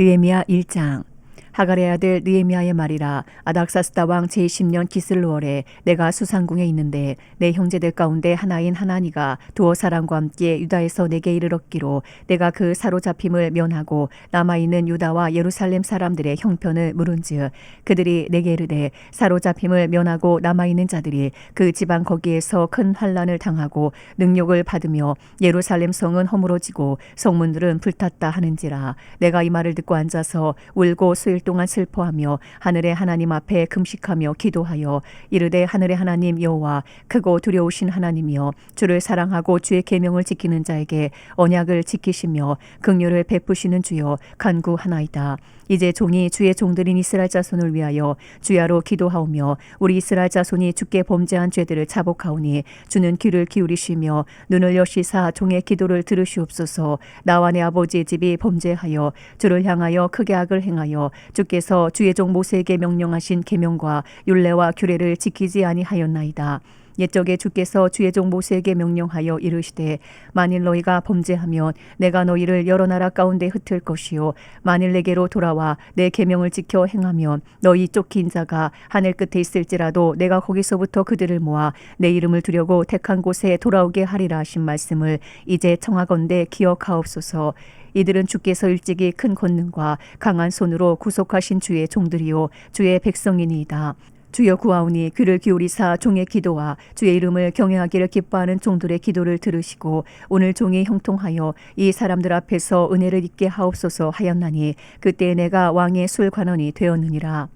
느헤미야 1장. 하갈의 아들 느헤미야의 말이라. 아닥사스다 왕 제10년 기슬루월에 내가 수상궁에 있는데 내 형제들 가운데 하나인 하나니가 두어 사람과 함께 유다에서 내게 이르렀기로 내가 그 사로잡힘을 면하고 남아있는 유다와 예루살렘 사람들의 형편을 물은즉 그들이 내게 이르되 사로잡힘을 면하고 남아있는 자들이 그 지방 거기에서 큰 환난을 당하고 능욕을 받으며 예루살렘 성은 허물어지고 성문들은 불탔다 하는지라. 내가 이 말을 듣고 앉아서 울고 수일 동안 슬퍼하며 하늘의 하나님 앞에 금식하며 기도하여 이르되 하늘의 하나님 여호와 크고 두려우신 하나님이여 주를 사랑하고 주의 계명을 지키는 자에게 언약을 지키시며 긍휼을 베푸시는 주여 간구하나이다. 이제 종이 주의 종들인 이스라엘 자손을 위하여 주야로 기도하오며 우리 이스라엘 자손이 주께 범죄한 죄들을 자복하오니 주는 귀를 기울이시며 눈을 여시사 종의 기도를 들으시옵소서. 나와 내 아버지의 집이 범죄하여 주를 향하여 크게 악을 행하여 주께서 주의 종 모세에게 명령하신 계명과 율례와 규례를 지키지 아니하였나이다. 옛적에 주께서 주의 종 모세에게 명령하여 이르시되 만일 너희가 범죄하면 내가 너희를 여러 나라 가운데 흩을 것이요 만일 내게로 돌아와 내 계명을 지켜 행하면 너희 쫓긴 자가 하늘 끝에 있을지라도 내가 거기서부터 그들을 모아 내 이름을 두려고 택한 곳에 돌아오게 하리라 하신 말씀을 이제 청하건대 기억하옵소서. 이들은 주께서 일찍이 큰 권능과 강한 손으로 구속하신 주의 종들이요 주의 백성이니이다. 주여 구하오니 귀를 기울이사 종의 기도와 주의 이름을 경외하기를 기뻐하는 종들의 기도를 들으시고 오늘 종이 형통하여 이 사람들 앞에서 은혜를 입게 하옵소서 하였나니 그때 내가 왕의 술관원이 되었느니라.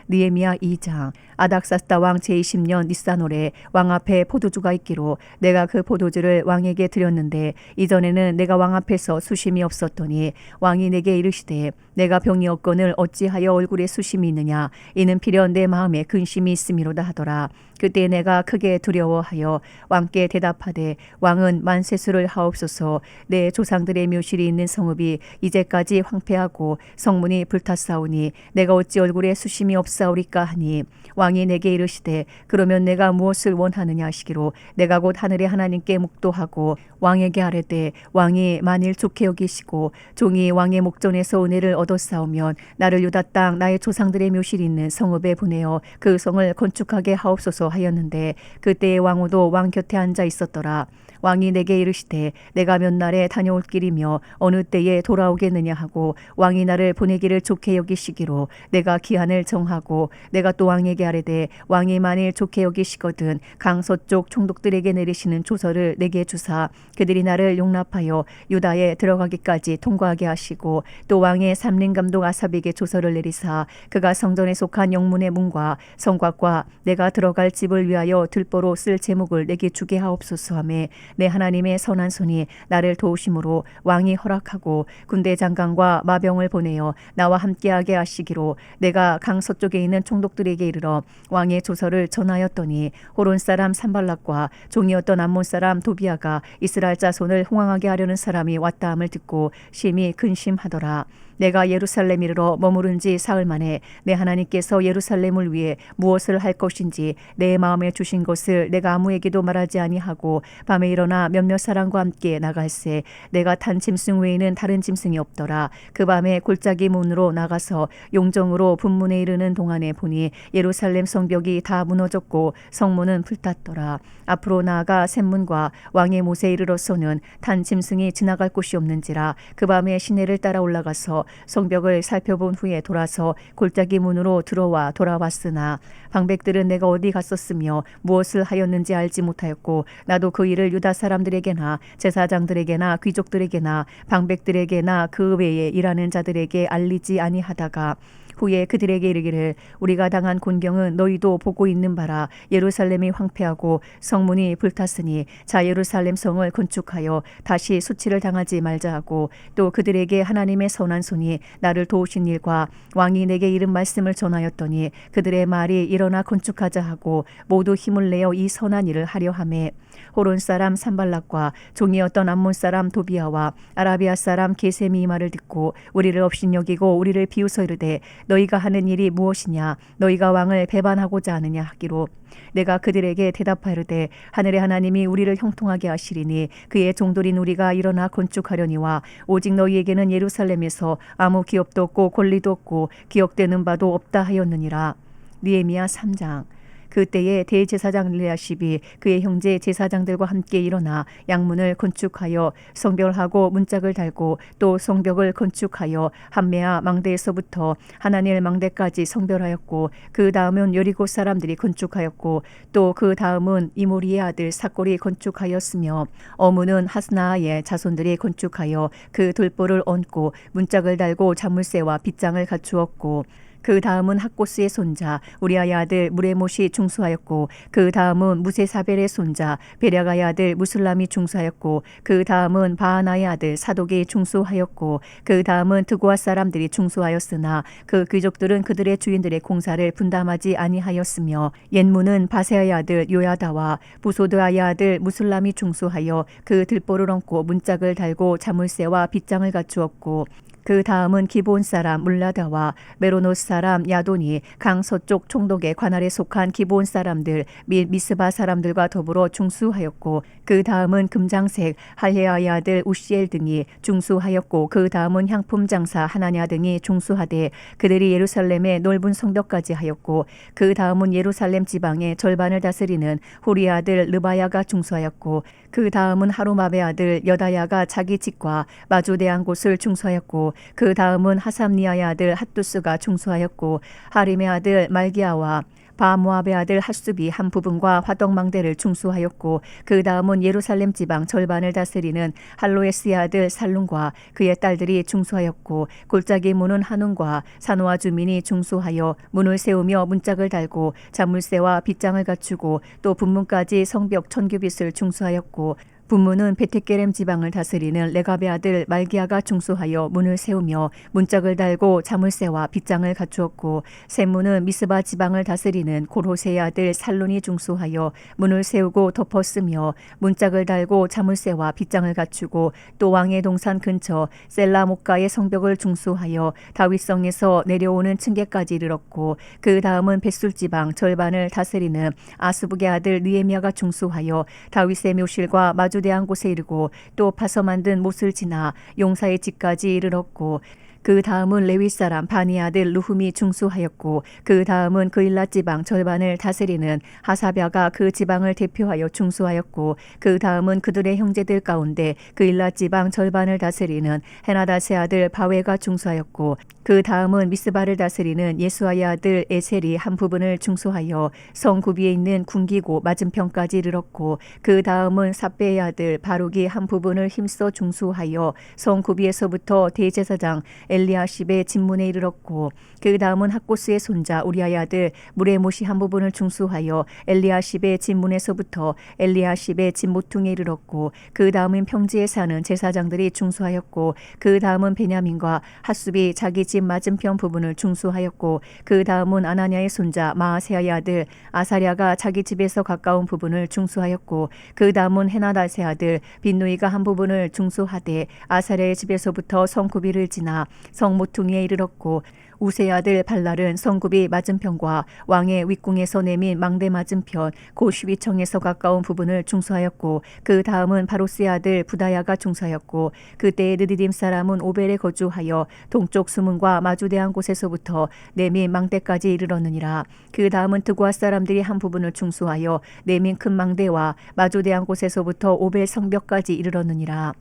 느헤미야 2장. 아닥사스다 왕 제20년 니산월에 왕 앞에 포도주가 있기로 내가 그 포도주를 왕에게 드렸는데 이전에는 내가 왕 앞에서 수심이 없었더니 왕이 내게 이르시되 내가 병이 없거늘 어찌하여 얼굴에 수심이 있느냐 이는 필연 내 마음에 근심이 있음이로다 하더라. 그때 내가 크게 두려워하여 왕께 대답하되 왕은 만세수를 하옵소서. 내 조상들의 묘실이 있는 성읍이 이제까지 황폐하고 성문이 불탔사오니 내가 어찌 얼굴에 수심이 없사오리까 하니 왕이 내게 이르시되 그러면 내가 무엇을 원하느냐 하시기로 내가 곧 하늘의 하나님께 묵도하고 왕에게 아뢰되 왕이 만일 좋게 여기시고 종이 왕의 목전에서 은혜를 얻었사오면 나를 유다 땅 나의 조상들의 묘실이 있는 성읍에 보내어 그 성을 건축하게 하옵소서 하였는데 그때의 왕후도 왕 곁에 앉아 있었더라. 왕이 내게 이르시되 내가 몇 날에 다녀올 길이며 어느 때에 돌아오겠느냐 하고 왕이 나를 보내기를 좋게 여기시기로 내가 기한을 정하고 내가 또 왕에게 아뢰되 왕이 만일 좋게 여기시거든 강서쪽 총독들에게 내리시는 조서를 내게 주사 그들이 나를 용납하여 유다에 들어가기까지 통과하게 하시고 또 왕의 삼림감독 아삽에게 조서를 내리사 그가 성전에 속한 영문의 문과 성곽과 내가 들어갈 집을 위하여 들보로 쓸 제목을 내게 주게 하옵소서 하매 내 하나님의 선한 손이 나를 도우심으로 왕이 허락하고 군대 장관과 마병을 보내어 나와 함께하게 하시기로 내가 강서쪽에 있는 총독들에게 이르러 왕의 조서를 전하였더니 호론 사람 산발락과 종이었던 암몬 사람 도비아가 이스라엘 자손을 홍황하게 하려는 사람이 왔다함을 듣고 심히 근심하더라. 내가 예루살렘 이르러 머무른 지 사흘 만에 내 하나님께서 예루살렘을 위해 무엇을 할 것인지 내 마음에 주신 것을 내가 아무에게도 말하지 아니하고 밤에 일어나 몇몇 사람과 함께 나갈새 내가 탄 짐승 외에는 다른 짐승이 없더라. 그 밤에 골짜기 문으로 나가서 용정으로 분문에 이르는 동안에 보니 예루살렘 성벽이 다 무너졌고 성문은 불탔더라. 앞으로 나아가 샘문과 왕의 못에 이르러서는 탄 짐승이 지나갈 곳이 없는지라. 그 밤에 시내를 따라 올라가서 성벽을 살펴본 후에 돌아서 골짜기 문으로 들어와 돌아왔으나 방백들은 내가 어디 갔었으며 무엇을 하였는지 알지 못하였고 나도 그 일을 유다 사람들에게나 제사장들에게나 귀족들에게나 방백들에게나 그 외에 일하는 자들에게 알리지 아니하다가 후에 그들에게 이르기를 우리가 당한 곤경은 너희도 보고 있는 바라. 예루살렘이 황폐하고 성문이 불탔으니 자 예루살렘 성을 건축하여 다시 수치를 당하지 말자 하고 또 그들에게 하나님의 선한 손이 나를 도우신 일과 왕이 내게 이른 말씀을 전하였더니 그들의 말이 일어나 건축하자 하고 모두 힘을 내어 이 선한 일을 하려 하매 호론 사람 산발락과 종이었던 암몬 사람 도비아와 아라비아 사람 게셈이 이 말을 듣고 우리를 업신여기고 우리를 비웃어 이르되 너희가 하는 일이 무엇이냐 너희가 왕을 배반하고자 하느냐 하기로 내가 그들에게 대답하려되 하늘의 하나님이 우리를 형통하게 하시리니 그의 종들인 우리가 일어나 건축하려니와 오직 너희에게는 예루살렘에서 아무 기업도 없고 권리도 없고 기억되는 바도 없다 하였느니라. 느헤미야 3장. 그때에 대제사장 엘리야십이 그의 형제 제사장들과 함께 일어나 양문을 건축하여 성벽하고 문짝을 달고 또 성벽을 건축하여 함메아 망대에서부터 하나넬 망대까지 성별하였고 그 다음은 여리고 사람들이 건축하였고 또 그 다음은 이모리의 아들 삭골이 건축하였으며 어무는 하스나의 자손들이 건축하여 그 돌보를 얹고 문짝을 달고 자물쇠와 빗장을 갖추었고 그 다음은 학고스의 손자 우리아의 아들 무레못이 중수하였고 그 다음은 무세사벨의 손자 베랴가의 아들 무슬람이 중수하였고 그 다음은 바하나의 아들 사독이 중수하였고 그 다음은 드고아 사람들이 중수하였으나 그 귀족들은 그들의 주인들의 공사를 분담하지 아니하였으며 옛문은 바세아의 아들 요야다와 부소드아의 아들 무슬람이 중수하여 그 들보를 얹고 문짝을 달고 자물쇠와 빗장을 갖추었고 그 다음은 기브온 사람 물라다와 메로노스 사람 야돈이 강 서쪽 총독의 관할에 속한 기브온 사람들 및 미스바 사람들과 더불어 중수하였고 그 다음은 금장색 할레아의 아들 우시엘 등이 중수하였고 그 다음은 향품 장사 하나냐 등이 중수하되 그들이 예루살렘의 넓은 성벽까지 하였고 그 다음은 예루살렘 지방의 절반을 다스리는 후리 아들 르바야가 중수하였고 그 다음은 하루마베 아들 여다야가 자기 집과 마주대한 곳을 중수하였고 그 다음은 하삼니아의 아들 핫두스가 중수하였고 하림의 아들 말기야와 바모압의 아들 핫수비 한 부분과 화덕망대를 중수하였고 그 다음은 예루살렘 지방 절반을 다스리는 할로에스의 아들 살룸과 그의 딸들이 중수하였고 골짜기 문은 한운과 사노아 주민이 중수하여 문을 세우며 문짝을 달고 자물쇠와 빗장을 갖추고 또 분문까지 성벽 1000규빗을 중수하였고 분문은 베테게렘 지방을 다스리는 레갑의 아들 말기야가 중수하여 문을 세우며 문짝을 달고 자물쇠와 빗장을 갖추었고 셋문은 미스바 지방을 다스리는 고로세의 아들 살론이 중수하여 문을 세우고 덮었으며 문짝을 달고 자물쇠와 빗장을 갖추고 또 왕의 동산 근처 셀라목가의 성벽을 중수하여 다윗성에서 내려오는 층계까지 이르렀고 그 다음은 벳술 지방 절반을 다스리는 아스북의 아들 느헤미야가 중수하여 다윗의 묘실과 마주대한 곳에 이르고 또 파서 만든 못을 지나 용사의 집까지 이르렀고 그 다음은 레위 사람 바니 아들 루훔이 중수하였고 그 다음은 그일랏 지방 절반을 다스리는 하사랴가 그 지방을 대표하여 중수하였고 그 다음은 그들의 형제들 가운데 그일랏 지방 절반을 다스리는 헤나닷의 아들 바웨가 중수하였고 그 다음은 미스바를 다스리는 예수아의 아들 에셀이 한 부분을 중수하여 성 구비에 있는 군기고 맞은편까지 이르렀고 그 다음은 삽베의 아들 바룩이 한 부분을 힘써 중수하여 성 구비에서부터 대제사장 엘리야십의 집문에 이르렀고 그 다음은 학고스의 손자 우리아의 아들 무레못이 한 부분을 중수하여 엘리야십의 집문에서부터 엘리야십의 집 모퉁이에 이르렀고 그 다음은 평지에 사는 제사장들이 중수하였고 그 다음은 베냐민과 핫숲이 자기 집 맞은편 부분을 중수하였고 그 다음은 아나냐의 손자 마아세아의 아들 아사랴가 자기 집에서 가까운 부분을 중수하였고 그 다음은 헤나닷의 아들 빈누이가 한 부분을 중수하되 아사랴의 집에서부터 성구비를 지나 성모퉁이에 이르렀고 우세의 아들 발랄은 성굽이 맞은편과 왕의 윗궁에서 내민 망대 맞은편 고시위청에서 가까운 부분을 중수하였고 그 다음은 바로스의 아들 부다야가 중수하였고 그때의 느디딤 사람은 오벨에 거주하여 동쪽 수문과 마주대한 곳에서부터 내민 망대까지 이르렀느니라. 그 다음은 드고아 사람들이 한 부분을 중수하여 내민 큰 망대와 마주대한 곳에서부터 오벨 성벽까지 이르렀느니라.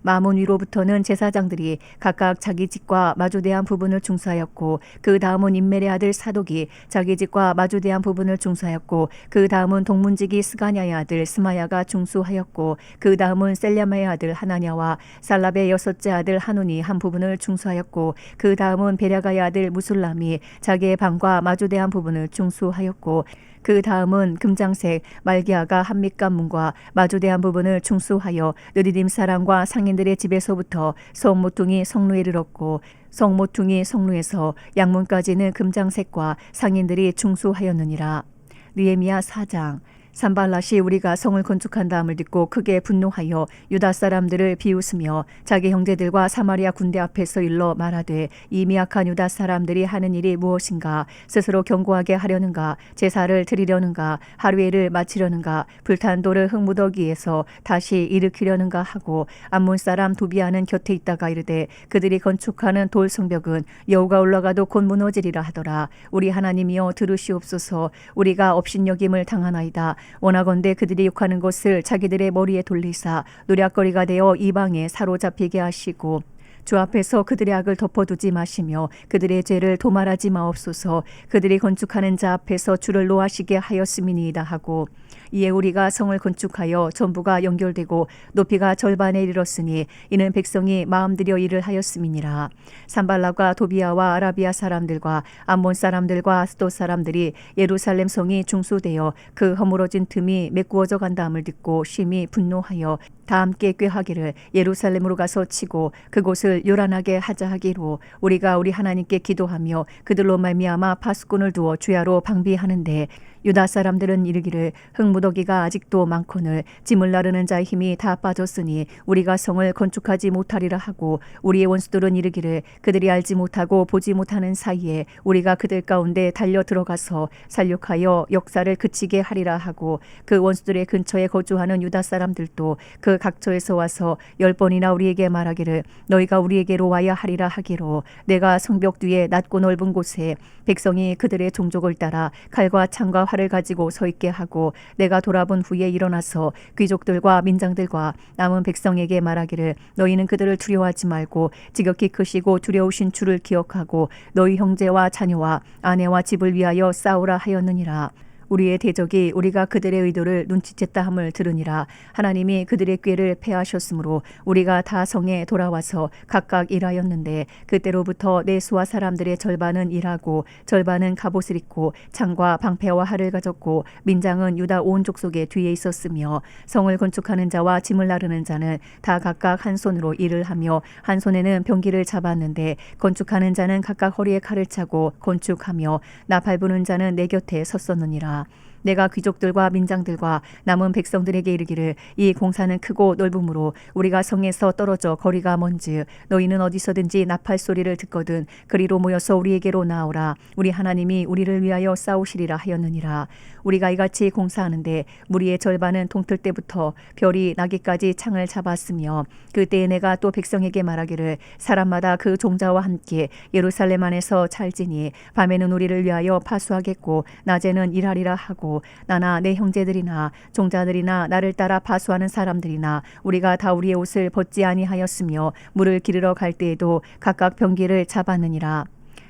마문 위로부터는 제사장들이 각각 자기 집과 마주대한 부분을 중수하였고 그 다음은 임멜의 아들 사독이 자기 집과 마주대한 부분을 중수하였고 그 다음은 동문지기 스가냐의 아들 스마야가 중수하였고 그 다음은 셀랴마의 아들 하나냐와 살랍의 여섯째 아들 하눈이 한 부분을 중수하였고 그 다음은 베랴가의 아들 무술람이 자기의 방과 마주대한 부분을 중수하였고 그 다음은 금장색 말기야가 한밑간 문과 마주대한 부분을 중수하여 느디딤 사람과 상인들의 집에서부터 성모퉁이 성루에 이르렀고 성모퉁이 성루에서 양문까지는 금장색과 상인들이 중수하였느니라. 느헤미야 4장. 산발랏이 우리가 성을 건축한다함을 듣고 크게 분노하여 유다 사람들을 비웃으며 자기 형제들과 사마리아 군대 앞에서 일러 말하되 이 미약한 유다 사람들이 하는 일이 무엇인가? 스스로 견고하게 하려는가? 제사를 드리려는가? 하루에를 마치려는가? 불탄 돌을 흙무더기에서 다시 일으키려는가 하고 암몬 사람 도비아는 곁에 있다가 이르되 그들이 건축하는 돌 성벽은 여호가 올라가도 곧 무너지리라 하더라. 우리 하나님이여 들으시옵소서. 우리가 업신여김을 당하나이다. 원하건대 그들이 욕하는 것을 자기들의 머리에 돌리사 노략거리가 되어 이방에 사로잡히게 하시고 주 앞에서 그들의 악을 덮어두지 마시며 그들의 죄를 도말하지 마옵소서. 그들이 건축하는 자 앞에서 주를 노하시게 하였음이니이다 하고 이에 우리가 성을 건축하여 전부가 연결되고 높이가 절반에 이르렀으니 이는 백성이 마음들여 일을 하였음이니라. 산발락과 도비아와 아라비아 사람들과 암몬 사람들과 아스돗 사람들이 예루살렘 성이 중수되어 그 허물어진 틈이 메꾸어져 간다함을 듣고 심히 분노하여 다 함께 꾀하기를 예루살렘으로 가서 치고 그곳을 요란하게 하자 하기로 우리가 우리 하나님께 기도하며 그들로 말미암아 파수꾼을 두어 주야로 방비하는데 유다 사람들은 이르기를 흙무더기가 아직도 많거늘 짐을 나르는 자의 힘이 다 빠졌으니 우리가 성을 건축하지 못하리라 하고 우리의 원수들은 이르기를 그들이 알지 못하고 보지 못하는 사이에 우리가 그들 가운데 달려 들어가서 살육하여 역사를 그치게 하리라 하고 그 원수들의 근처에 거주하는 유다 사람들도 그 각처에서 와서 10번이나 우리에게 말하기를 너희가 우리에게로 와야 하리라 하기로 내가 성벽 뒤에 낮고 넓은 곳에 백성이 그들의 종족을 따라 칼과 창과 활을 가지고 서 있게 하고 내가 돌아본 후에 일어나서 귀족들과 민장들과 남은 백성에게 말하기를 너희는 그들을 두려워하지 말고 지극히 크시고 두려우신 주를 기억하고 너희 형제와 자녀와 아내와 집을 위하여 싸우라 하였느니라. 우리의 대적이 우리가 그들의 의도를 눈치챘다 함을 들으니라. 하나님이 그들의 꾀를 패하셨으므로 우리가 다 성에 돌아와서 각각 일하였는데 그때로부터 내 수하 사람들의 절반은 일하고 절반은 갑옷을 입고 창과 방패와 활을 가졌고 민장은 유다 온 족속의 뒤에 있었으며 성을 건축하는 자와 짐을 나르는 자는 다 각각 한 손으로 일을 하며 한 손에는 병기를 잡았는데 건축하는 자는 각각 허리에 칼을 차고 건축하며 나팔 부는 자는 내 곁에 섰었느니라. 내가 귀족들과 민장들과 남은 백성들에게 이르기를 이 공사는 크고 넓음으로 우리가 성에서 떨어져 거리가 먼즉 너희는 어디서든지 나팔 소리를 듣거든 그리로 모여서 우리에게로 나오라. 우리 하나님이 우리를 위하여 싸우시리라 하였느니라. 우리가 이같이 공사하는데 무리의 절반은 동틀 때부터 별이 나기까지 창을 잡았으며 그때에 내가 또 백성에게 말하기를 사람마다 그 종자와 함께 예루살렘 안에서 찰지니 밤에는 우리를 위하여 파수하겠고 낮에는 일하리라 하고 나나 내 형제들이나 종자들이나 나를 따라 파수하는 사람들이나 우리가 다 우리의 옷을 벗지 아니하였으며 물을 기르러 갈 때에도 각각 병기를 잡았느니라.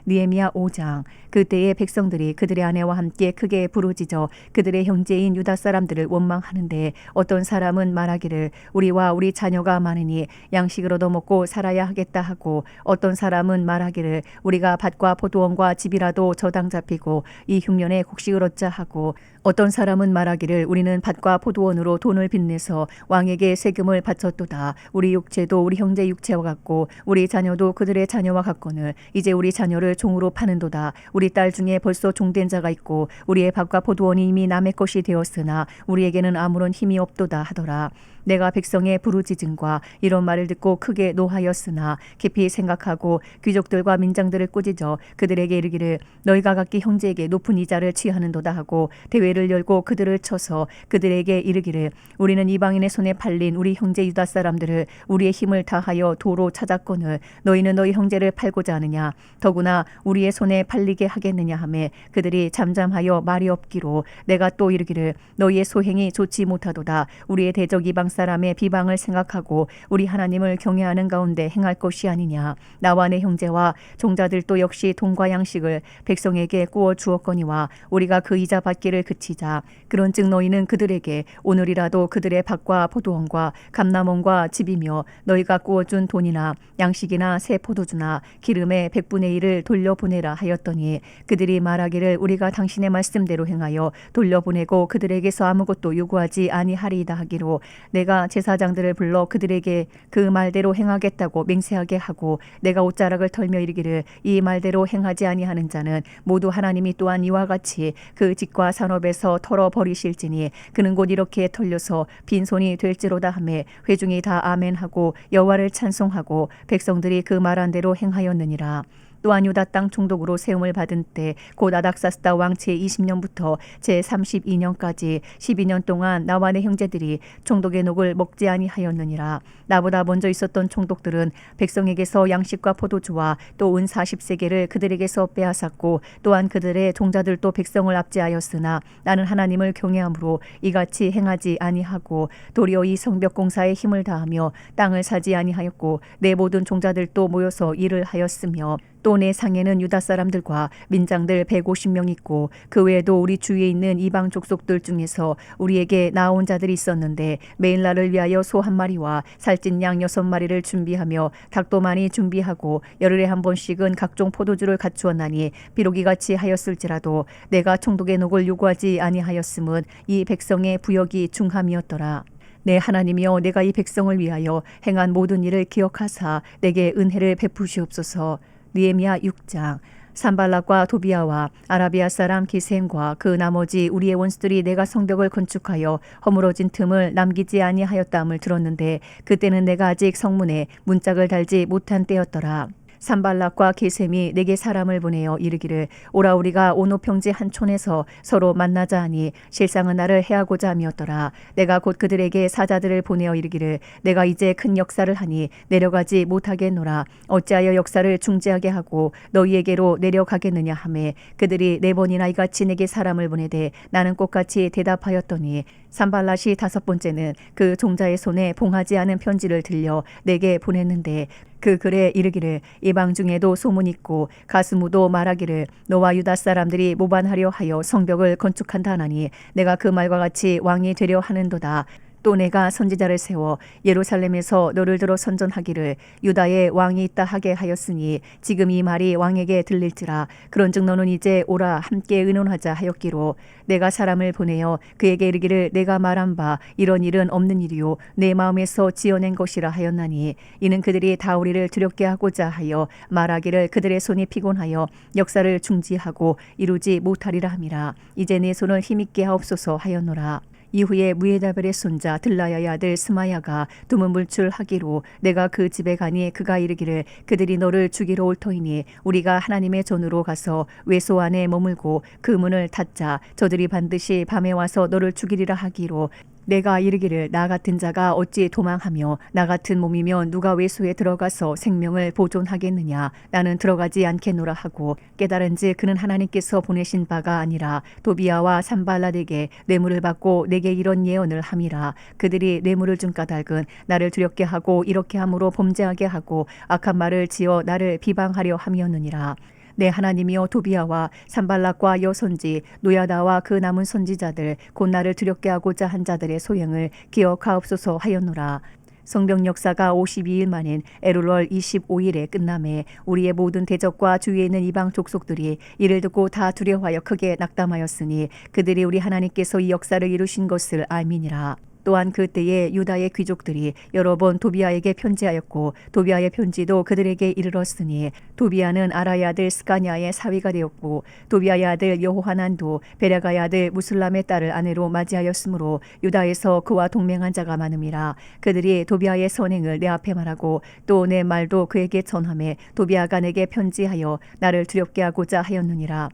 느헤미야 5장. 그때의 백성들이 그들의 아내와 함께 크게 부르짖어 그들의 형제인 유다 사람들을 원망하는데 어떤 사람은 말하기를 우리와 우리 자녀가 많으니 양식을 얻어먹고 살아야 하겠다 하고 어떤 사람은 말하기를 우리가 밭과 포도원과 집이라도 저당 잡히고 이 흉년에 곡식을 얻자 하고 어떤 사람은 말하기를 우리는 밭과 포도원으로 돈을 빚내서 왕에게 세금을 바쳤도다. 우리 육체도 우리 형제 육체와 같고 우리 자녀도 그들의 자녀와 같거늘 이제 우리 자녀를 종으로 파는도다. 우리 딸 중에 벌써 종된 자가 있고 우리의 밭과 포도원이 이미 남의 것이 되었으나 우리에게는 아무런 힘이 없도다 하더라. 내가 백성의 부르짖음과 이런 말을 듣고 크게 노하였으나 깊이 생각하고 귀족들과 민장들을 꾸짖어 그들에게 이르기를 너희가 각기 형제에게 높은 이자를 취하는도다 하고 대회를 열고 그들을 쳐서 그들에게 이르기를 우리는 이방인의 손에 팔린 우리 형제 유다 사람들을 우리의 힘을 다하여 도로 찾았거늘 너희는 너희 형제를 팔고자 하느냐 더구나 우리의 손에 팔리게 하겠느냐 하매 그들이 잠잠하여 말이 없기로 내가 또 이르기를 너희의 소행이 좋지 못하도다. 우리의 대적 이방 사람의 비방을 생각하고 우리 하나님을 경외하는 가운데 행할 것이 아니냐. 나와 내 형제와 종자들도 역시 돈과 양식을 백성에게 구워 주었거니와 우리가 그 이자 받기를 그치자. 그런즉 너희는 그들에게 오늘이라도 그들의 밭과 포도원과 감람원과 집이며 너희가 구워준 돈이나 양식이나 새 포도주나 기름의 100분의 1을 돌려보내라 하였더니 그들이 말하기를 우리가 당신의 말씀대로 행하여 돌려보내고 그들에게서 아무것도 요구하지 아니하리이다 하기로 내가 제사장들을 불러 그들에게 그 말대로 행하겠다고 맹세하게 하고 내가 옷자락을 털며 이르기를 이 말대로 행하지 아니하는 자는 모두 하나님이 또한 이와 같이 그 집과 산업에서 털어 버리실지니 그는 곧 이렇게 털려서 빈손이 될지로다 하매 회중이 다 아멘하고 여호와를 찬송하고 백성들이 그 말한 대로 행하였느니라. 또한 유다 땅 총독으로 세움을 받은 때 곧 아닥사스다 왕 제20년부터 제32년까지 12년 동안 나와 내 형제들이 총독의 녹을 먹지 아니하였느니라. 나보다 먼저 있었던 총독들은 백성에게서 양식과 포도주와 또 은 40세겔을 그들에게서 빼앗았고 또한 그들의 종자들도 백성을 압제하였으나 나는 하나님을 경외함으로 이같이 행하지 아니하고 도리어 이 성벽 공사에 힘을 다하며 땅을 사지 아니하였고 내 모든 종자들도 모여서 일을 하였으며 또 내 상에는 유다 사람들과 민장들 150명 있고 그 외에도 우리 주위에 있는 이방 족속들 중에서 우리에게 나온 자들이 있었는데 매일 나를 위하여 소 한 마리와 살찐 양 6마리를 준비하며 닭도 많이 준비하고 열흘에 한 번씩은 각종 포도주를 갖추었나니 비록 이같이 하였을지라도 내가 총독의 녹을 요구하지 아니하였음은 이 백성의 부역이 중함이었더라. 내 하나님이여 내가 이 백성을 위하여 행한 모든 일을 기억하사 내게 은혜를 베푸시옵소서. 느헤미야 6장. 산발락과 도비아와 아라비아 사람 기셈과 그 나머지 우리의 원수들이 내가 성벽을 건축하여 허물어진 틈을 남기지 아니하였다함을 들었는데 그때는 내가 아직 성문에 문짝을 달지 못한 때였더라. 산발락과 게셈이 내게 사람을 보내어 이르기를 오라 우리가 오노 평지 한 촌에서 서로 만나자 하니 실상은 나를 해하고자 함이었더라. 내가 곧 그들에게 사자들을 보내어 이르기를 내가 이제 큰 역사를 하니 내려가지 못하겠노라. 어찌하여 역사를 중지하게 하고 너희에게로 내려가겠느냐 하매 그들이 4번이나 이같이 내게 사람을 보내되 나는 꽃같이 대답하였더니 산발랏이 5번째는 그 종자의 손에 봉하지 않은 편지를 들려 내게 보냈는데 그 글에 이르기를 이방 중에도 소문이 있고 가스무도 말하기를 너와 유다 사람들이 모반하려 하여 성벽을 건축한다 하나니 내가 그 말과 같이 왕이 되려 하는도다. 또 내가 선지자를 세워 예루살렘에서 너를 들어 선전하기를 유다에 왕이 있다 하게 하였으니 지금 이 말이 왕에게 들릴지라. 그런즉 너는 이제 오라 함께 의논하자 하였기로 내가 사람을 보내어 그에게 이르기를 내가 말한 바 이런 일은 없는 일이요 내 마음에서 지어낸 것이라 하였나니 이는 그들이 다 우리를 두렵게 하고자 하여 말하기를 그들의 손이 피곤하여 역사를 중지하고 이루지 못하리라 함이라. 이제 내 손을 힘있게 하옵소서 하였노라. 이후에 무에다벨의 손자 들라야의 아들 스마야가 두문불출하기로 내가 그 집에 가니 그가 이르기를 그들이 너를 죽이러 올 터이니 우리가 하나님의 전으로 가서 외소 안에 머물고 그 문을 닫자. 저들이 반드시 밤에 와서 너를 죽이리라 하기로 내가 이르기를 나 같은 자가 어찌 도망하며 나 같은 몸이면 누가 외소에 들어가서 생명을 보존하겠느냐. 나는 들어가지 않겠노라 하고 깨달은즉 그는 하나님께서 보내신 바가 아니라 도비아와 산발랏에게 뇌물을 받고 내게 이런 예언을 함이라. 그들이 뇌물을 준 까닭은 나를 두렵게 하고 이렇게 함으로 범죄하게 하고 악한 말을 지어 나를 비방하려 함이었느니라. 내 하나님이여 도비아와 산발락과 여선지 노야다와 그 남은 선지자들 곧 나를 두렵게 하고자 한 자들의 소행을 기억하옵소서 하였노라. 성벽 역사가 52일 만인 엘룰월 25일에 끝남에 우리의 모든 대적과 주위에 있는 이방 족속들이 이를 듣고 다 두려워하여 크게 낙담하였으니 그들이 우리 하나님께서 이 역사를 이루신 것을 알미니라. 또한 그때에 유다의 귀족들이 여러 번 도비아에게 편지하였고 도비아의 편지도 그들에게 이르렀으니 도비아는 아라의 아들 스가냐의 사위가 되었고 도비아의 아들 여호하난도 베라가의 아들 무슬람의 딸을 아내로 맞이하였으므로 유다에서 그와 동맹한 자가 많음이라. 그들이 도비아의 선행을 내 앞에 말하고 또 내 말도 그에게 전하매 도비아가 내게 편지하여 나를 두렵게 하고자 하였느니라.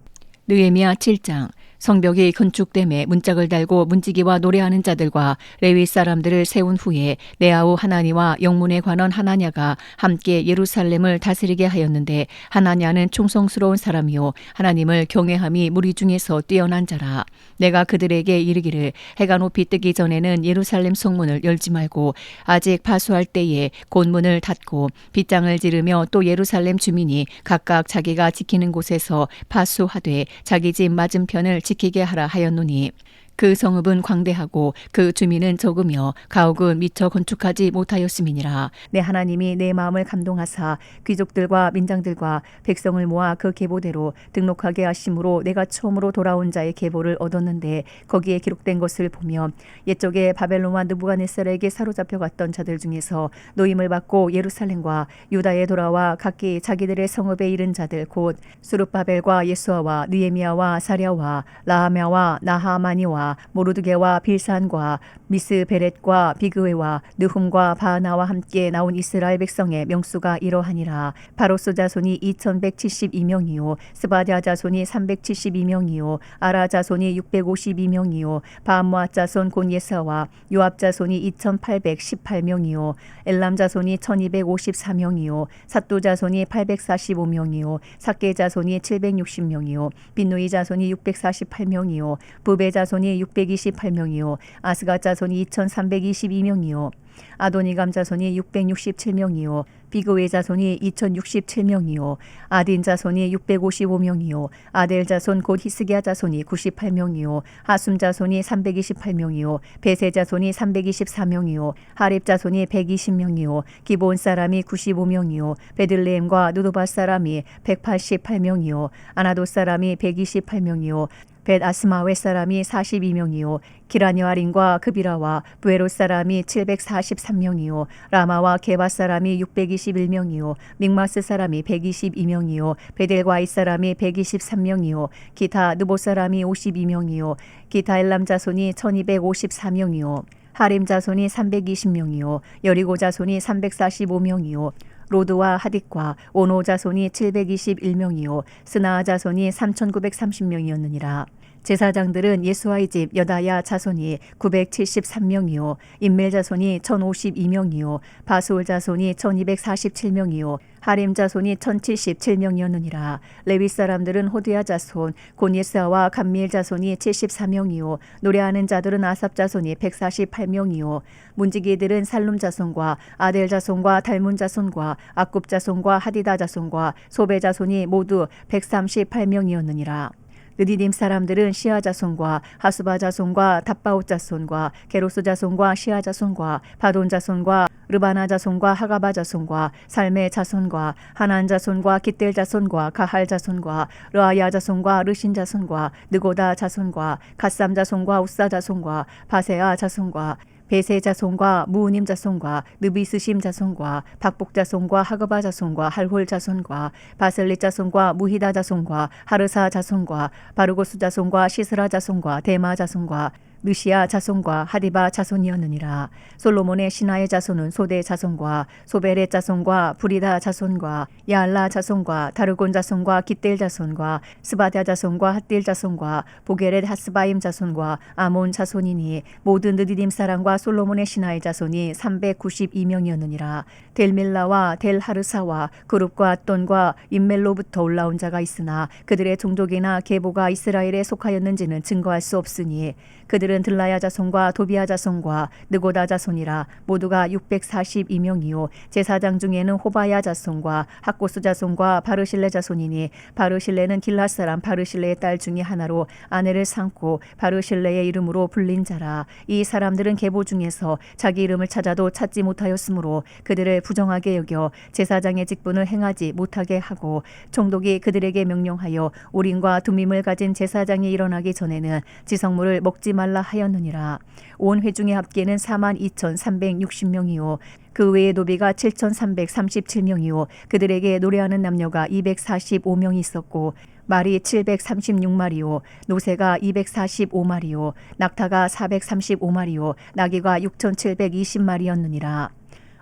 느헤미야 7장. 성벽이 건축됨에 문짝을 달고 문지기와 노래하는 자들과 레위 사람들을 세운 후에 내 아우 하나니와 영문에 관한 하나냐가 함께 예루살렘을 다스리게 하였는데 하나냐는 충성스러운 사람이요 하나님을 경외함이 무리 중에서 뛰어난 자라. 내가 그들에게 이르기를 해가 높이 뜨기 전에는 예루살렘 성문을 열지 말고 아직 파수할 때에 곧 문을 닫고 빗장을 지르며 또 예루살렘 주민이 각각 자기가 지키는 곳에서 파수하되 자기 집 맞은편을 지키게 하라 하였노니 그 성읍은 광대하고 그 주민은 적으며 가옥은 미처 건축하지 못하였음이니라. 내 하나님이 내 마음을 감동하사 귀족들과 민장들과 백성을 모아 그 계보대로 등록하게 하심으로 내가 처음으로 돌아온 자의 계보를 얻었는데 거기에 기록된 것을 보며 옛적에 바벨론 왕 느부갓네살에게 사로잡혀 갔던 자들 중에서 노임을 받고 예루살렘과 유다에 돌아와 각기 자기들의 성읍에 이른 자들 곧 수룹바벨과 예수아와 느헤미야와 사랴와 라하мя와 나하마니와 모르드게와 빌산과 미스베렛과 비그웨와 느훔과 바하나와 함께 나온 이스라엘 백성의 명수가 이러하니라. 바로스 자손이 2172명이요 스바랴 자손이 372명이요 아라 자손이 652명이요 바암모아 자손 곧 예사와 요압 자손이 2818명이요 엘람 자손이 1254명이요 삿도 자손이 845명이요 삭게 자손이 760명이요 빈누이 자손이 648명이요 부베 자손이 628명이요 아스가 자손이 2322명이요 아도니감 자손이 667명이요 비그웨 자손이 2067명이요 아딘 자손이 655명이요 아델 자손 곧 히스기야 자손이 98명이요 하숨 자손이 328명이요 베세 자손이 324명이요 하립 자손이 120명이요 기브온 사람이 95명이요 베들레헴과 누도바 사람이 188명이요 아나도 사람이 128명이요 벳 아스마웨 사람이 42명이요 기라니와린과 그비라와 부에롯 사람이 743명이요 라마와 게바 사람이 621명이요 믹마스 사람이 122명이요 베델과이 사람이 123명이요 기타 느보 사람이 52명이요 기타 엘람 자손이 1254명이요 하림 자손이 320명이요 여리고 자손이 345명이요 로드와 하딕과 오노 자손이 721명이요 스나아 자손이 3930명이었느니라. 제사장들은 예수아의 집 여다야 자손이 973명이요 임멜 자손이 1052명이요 바수올 자손이 1247명이요 하림 자손이 1077명이었느니라. 레위 사람들은 호드야 자손 곤예스아와 감미엘 자손이 74명이요 노래하는 자들은 아삽 자손이 148명이요 문지기들은 살룸 자손과 아델 자손과 달문 자손과 악굽 자손과 하디다 자손과 소베 자손이 모두 138명이었느니라. 느디딤 사람들은 시아 자손과 하수바 자손과 답바옷 자손과 게로스 자손과 시아 자손과 바돈 자손과 르바나 자손과 하가바 자손과 살메 자손과 하난 자손과 깃델 자손과 가할 자손과 르아야 자손과 르신 자손과 느고다 자손과 갓삼 자손과 우사 자손과 바세아 자손과 베세 자손과 무우님 자손과 느비스심 자손과 박복 자손과 하그바 자손과 할홀 자손과 바셀릿 자손과 무히다 자손과 하르사 자손과 바르고스 자손과 시스라 자손과 데마 자손과 느시아 자손과 하디바 자손이었느니라. 솔로몬의 신하의 자손은 소대 자손과 소베렛 자손과 부리다 자손과 야알라 자손과 다르곤 자손과 깃델 자손과 스바랴 자손과 핫딜 자손과 보게렛 하스바임 자손과 아몬 자손이니 모든 느디딤 사람과 솔로몬의 신하의 자손이 392명이었느니라. 델밀라와 델하르사와 그룹과 앗돈과 임멜로부터 올라온 자가 있으나 그들의 종족이나 계보가 이스라엘에 속하였는지는 증거할 수 없으니 그들은 들라야 자손과 도비야 자손과 느고다 자손이라. 모두가 642명이요 제사장 중에는 호바야 자손과 학고스 자손과 바르실레 자손이니 바르실레는 길앗 사람 바르실레의 딸 중에 하나로 아내를 삼고 바르실레의 이름으로 불린 자라. 이 사람들은 계보 중에서 자기 이름을 찾아도 찾지 못하였으므로 그들을 부정하게 여겨 제사장의 직분을 행하지 못하게 하고 총독이 그들에게 명령하여 우림과 둠밈을 가진 제사장이 일어나기 전에는 지성물을 먹지 말라 하였느니라. 온 회중의 합계는 42,360명이요 그 외의 노비가 7,337명이요 그들에게 노래하는 남녀가 245명이 있었고 말이 736마리요 노새가 245마리요 낙타가 435마리요 나귀가 6,720마리였느니라.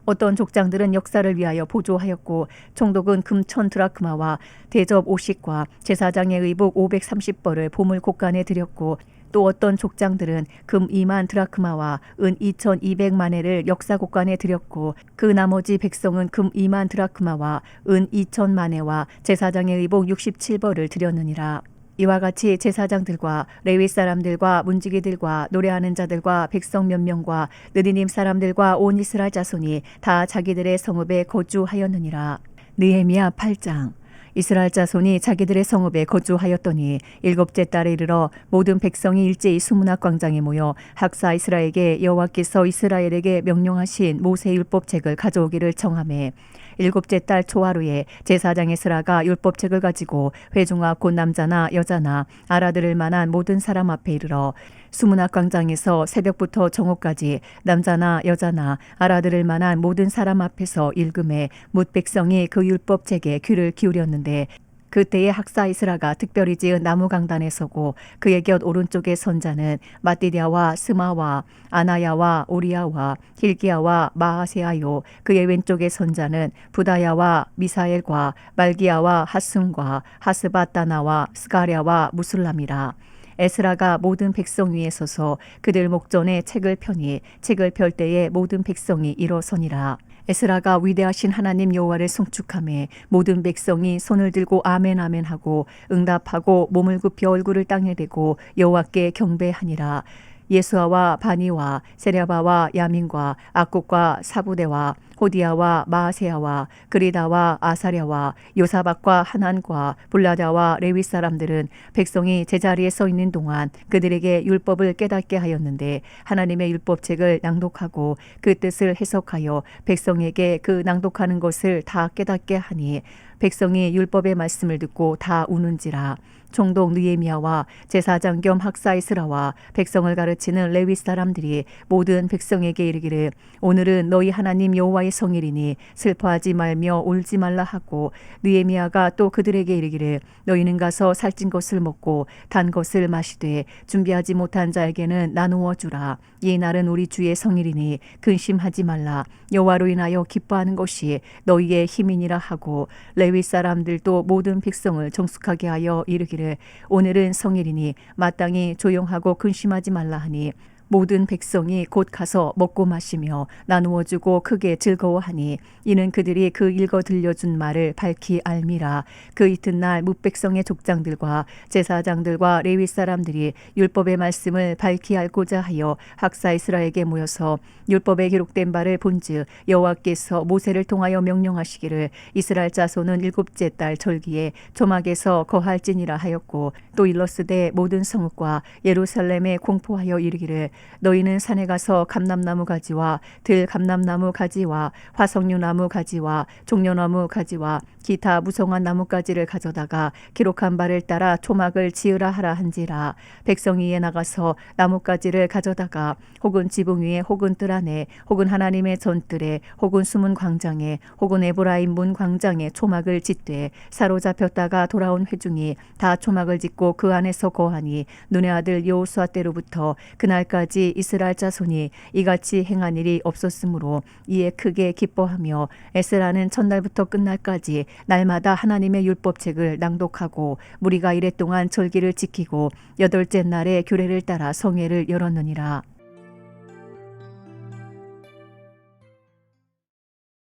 어떤 족장들은 역사를 위하여 보조하였고 총독은 금 1000드라크마와 대접 50과 제사장의 의복 530벌을 보물 곳간에 드렸고 또 어떤 족장들은 금 2만 드라크마와 은 2200만회를 역사 곳간에 드렸고 그 나머지 백성은 금 2만 드라크마와 은 2000만회와 제사장의 의복 67벌을 드렸느니라. 이와 같이 제사장들과 레위 사람들과 문지기들과 노래하는 자들과 백성 몇 명과 느디님 사람들과 온 이스라엘 자손이 다 자기들의 성읍에 거주하였느니라. 느헤미야 8장. 이스라엘 자손이 자기들의 성읍에 거주하였더니 일곱째 달에 이르러 모든 백성이 일제히 수문학 광장에 모여 학사 이스라에게 여호와께서 이스라엘에게 명령하신 모세 율법책을 가져오기를 청하매 일곱째 달 초하루에 제사장 에스라가 율법책을 가지고 회중 앞 곧 남자나 여자나 알아들을 만한 모든 사람 앞에 이르러 수문학 광장에서 새벽부터 정오까지 남자나 여자나 알아들을 만한 모든 사람 앞에서 읽음에 뭇 백성이 그 율법책에 귀를 기울였는데 그때에 학사 이스라가 특별히 지은 나무 강단에 서고 그의 곁 오른쪽에 선 자는 마띠디아와 스마와 아나야와 오리야와 힐기야와 마아세아요. 그의 왼쪽에 선 자는 부다야와 미사엘과 말기야와 하순과 하스바따나와 스가랴와 무술람이라. 에스라가 모든 백성 위에 서서 그들 목전에 책을 펴니 책을 펼 때에 모든 백성이 일어서니라. 에스라가 위대하신 하나님 여호와를 송축하며 모든 백성이 손을 들고 아멘 아멘 하고 응답하고 몸을 굽혀 얼굴을 땅에 대고 여호와께 경배하니라. 예수아와 바니와 세랴바와 야민과 악국과 사부대와 호디야와 마아세야와 그리다와 아사랴와 요사박과 하난과 불라다와 레위 사람들은 백성이 제자리에 서 있는 동안 그들에게 율법을 깨닫게 하였는데 하나님의 율법책을 낭독하고 그 뜻을 해석하여 백성에게 그 낭독하는 것을 다 깨닫게 하니 백성이 율법의 말씀을 듣고 다 우는지라. 총독 느헤미야와 제사장 겸 학사 이스라와 백성을 가르치는 레위 사람들이 모든 백성에게 이르기를 오늘은 너희 하나님 여호와의 성일이니 슬퍼하지 말며 울지 말라 하고 느헤미야가 또 그들에게 이르기를 너희는 가서 살찐 것을 먹고 단 것을 마시되 준비하지 못한 자에게는 나누어 주라. 이 날은 우리 주의 성일이니 근심하지 말라. 여호와로 인하여 기뻐하는 것이 너희의 힘이니라 하고 레위 사람들도 모든 백성을 정숙하게 하여 이르기를 오늘은 성일이니 마땅히 조용하고 근심하지 말라 하니 모든 백성이 곧 가서 먹고 마시며 나누어 주고 크게 즐거워하니 이는 그들이 그 읽어 들려준 말을 밝히 알미라. 그 이튿날 뭇백성의 족장들과 제사장들과 레위 사람들이 율법의 말씀을 밝히 알고자 하여 학사 이스라에게 모여서 율법에 기록된 바를 본즉 여호와께서 모세를 통하여 명령하시기를 이스라엘 자손은 일곱째 달 절기에 조막에서 거할지니라 하였고 또 일러스되 모든 성읍과 예루살렘에 공포하여 이르기를 너희는 산에 가서 감람나무 가지와 들 감람나무 가지와 화석류나무 가지와 종려나무 가지와 기타 무성한 나뭇가지를 가져다가 기록한 바를 따라 초막을 지으라 하라 한지라. 백성이 이에 나가서 나뭇가지를 가져다가 혹은 지붕 위에 혹은 뜰 안에 혹은 하나님의 전뜰에 혹은 숨은 광장에 혹은 에브라임 문 광장에 초막을 짓되 사로잡혔다가 돌아온 회중이 다 초막을 짓고 그 안에서 거하니 눈의 아들 여호수아 때로부터 그날까지 이스라엘 자손이 이같이 행한 일이 없었으므로 이에 크게 기뻐하며 에스라는 첫날부터 끝날까지 날마다 하나님의 율법책을 낭독하고 무리가 이랫동안 절기를 지키고 여덟째 날에 규례를 따라 성회를 열었느니라.